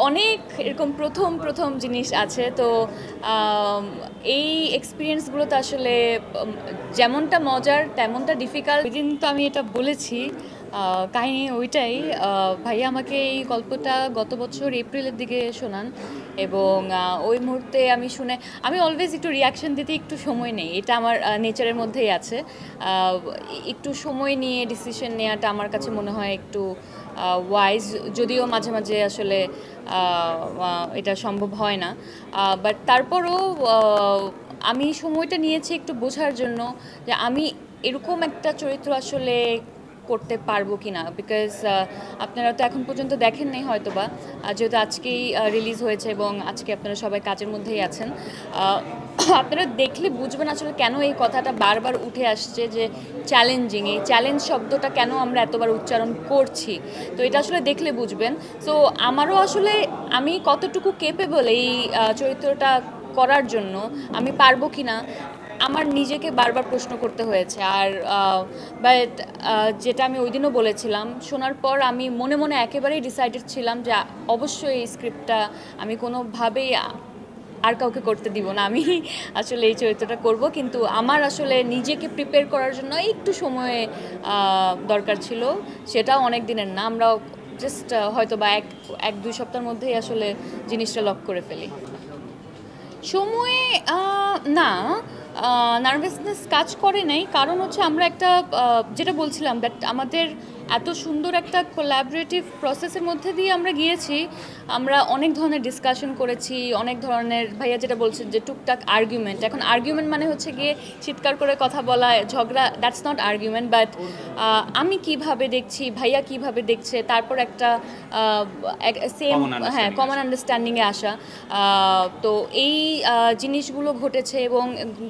অনেক এরকম প্রথম প্রথম জিনিস আছে তো আম, এই এক্সপিরিয়েন্সগুলো তো আসলে যেমনটা মজার তেমনটা ডিফিকাল্ট। ওই দিন তো আমি এটা বলেছি, কাহিনী ওইটাই। ভাইয়া আমাকে এই গল্পটা গত বছর এপ্রিলের দিকে শোনান এবং ওই মুহূর্তে আমি শুনে আমি অলওয়েজ একটু রিয়াকশন দিতে একটু সময় নেই, এটা আমার নেচারের মধ্যেই আছে। আহ, একটু সময় নিয়ে ডিসিশন নেওয়াটা আমার কাছে মনে হয় একটু ওয়াইজ, যদিও মাঝে মাঝে আসলে এটা সম্ভব হয় না। বাট তারপরও আমি সময়টা নিয়েছি একটু বোঝার জন্য যে আমি এরকম একটা চরিত্র আসলে করতে পারবো কি না। বিকজ আপনারা তো এখন পর্যন্ত দেখেন নাই হয়তো বা, যেহেতু আজকেই রিলিজ হয়েছে এবং আজকে আপনারা সবাই কাজের মধ্যেই আছেন। আপনারা দেখলে বুঝবেন আসলে কেন এই কথাটা বারবার উঠে আসছে যে চ্যালেঞ্জিং, এই চ্যালেঞ্জ শব্দটা কেন আমরা এতবার উচ্চারণ করছি। তো এটা আসলে দেখলে বুঝবেন। সো আমারও আসলে আমি কতটুকু কেপেবল এই চরিত্রটা করার জন্য, আমি পারবো কি না আমার নিজেকে বারবার প্রশ্ন করতে হয়েছে। আর বাট যেটা আমি ওই দিনও বলেছিলাম, শোনার পর আমি মনে মনে একেবারেই ডিসাইডেড ছিলাম যে অবশ্যই এই স্ক্রিপ্টটা আমি কোনোভাবেই আর কাউকে করতে দিব না, আমি আসলে এই চরিত্রটা করব। কিন্তু আমার আসলে নিজেকে প্রিপেয়ার করার জন্য একটু সময় দরকার ছিল, সেটাও অনেক দিনের না। আমরা জাস্ট হয়তো বা এক এক দুই সপ্তাহের মধ্যেই আসলে জিনিসটা লক করে ফেলি। সময়ে না, নার্ভাসনেস কাজ করে নাই। কারণ হচ্ছে আমরা একটা যেটা বলছিলাম দ্যাট আমাদের এত সুন্দর একটা কোল্যাবরেটিভ প্রসেসের মধ্যে দিয়ে আমরা গিয়েছি। আমরা অনেক ধরনের ডিসকাশন করেছি, অনেক ধরনের, ভাইয়া যেটা বলছেন যে টুকটাক আর্গুমেন্ট। এখন আর্গুমেন্ট মানে হচ্ছে গিয়ে চিৎকার করে কথা বলা, ঝগড়া, দ্যাটস নট আর্গুমেন্ট। বাট আমি কিভাবে দেখছি, ভাইয়া কিভাবে দেখছে, তারপর একটা সেম, হ্যাঁ, কমন আন্ডারস্ট্যান্ডিংয়ে আসা। তো এই জিনিসগুলো ঘটেছে এবং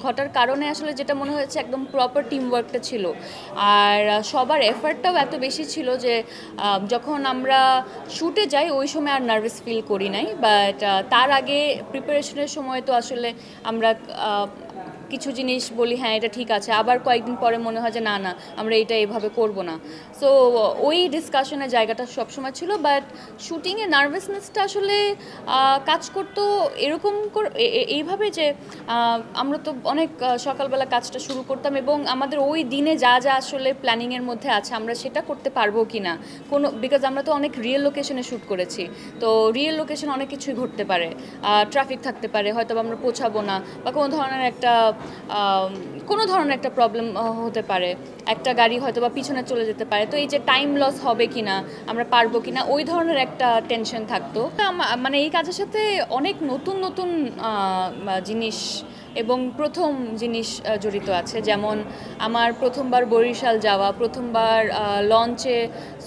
ঘটার কারণে আসলে যেটা মনে হয়েছে একদম প্রপার টিম ওয়ার্কটা ছিল। আর সবার এফার্টটাও এত বেশি ছিল যে যখন আমরা শুটে যাই ওই সময় আর নার্ভাস ফিল করি নাই। বাট তার আগে প্রিপারেশনের সময় তো আসলে আমরা কিছু জিনিস বলি হ্যাঁ এটা ঠিক আছে, আবার কয়েকদিন পরে মনে হয় যে না না আমরা এটা এইভাবে করব না। সো ওই ডিসকাশনের জায়গাটা সবসময় ছিল। বাট শুটিংয়ে নার্ভাসনেসটা আসলে কাজ করতো এরকম এইভাবে যে আমরা তো অনেক সকালবেলা কাজটা শুরু করতাম এবং আমাদের ওই দিনে যা যা আসলে প্ল্যানিংয়ের মধ্যে আছে আমরা সেটা করতে পারবো কি না কোনো, বিকজ আমরা তো অনেক রিয়েল লোকেশনে শ্যুট করেছি। তো রিয়েল লোকেশনে অনেক কিছুই ঘটতে পারে, ট্রাফিক থাকতে পারে, হয়তো আমরা পৌঁছাবো না, বা কোনো ধরনের একটা প্রবলেম হতে পারে, একটা গাড়ি হয়তো বা পিছনে চলে যেতে পারে। তো এই যে টাইম লস হবে কি না, আমরা পারবো কি না, ওই ধরনের একটা টেনশন থাকতো। মানে এই কাজের সাথে অনেক নতুন নতুন জিনিস এবং প্রথম জিনিস জড়িত আছে। যেমন আমার প্রথমবার বরিশাল যাওয়া, প্রথমবার লঞ্চে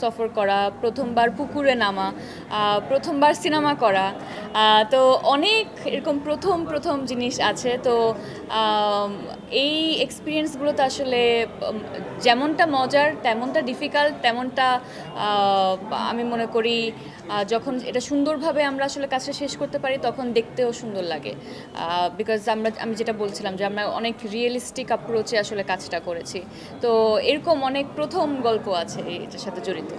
সফর করা, প্রথমবার পুকুরে নামা, প্রথমবার সিনেমা করা। তো অনেক এরকম প্রথম প্রথম জিনিস আছে। তো এই এক্সপিরিয়েন্সগুলো তো আসলে যেমনটা মজার তেমনটা ডিফিকাল্ট, তেমনটা আমি মনে করি যখন এটা সুন্দরভাবে আমরা আসলে কাজটা শেষ করতে পারি তখন দেখতেও সুন্দর লাগে। বিকজ আমি যেটা বলছিলাম যে আমরা অনেক রিয়েলিস্টিক অ্যাপ্রোচে আসলে কাজটা করেছি। তো এরকম অনেক প্রথম গল্প আছে এটার সাথে জড়িত।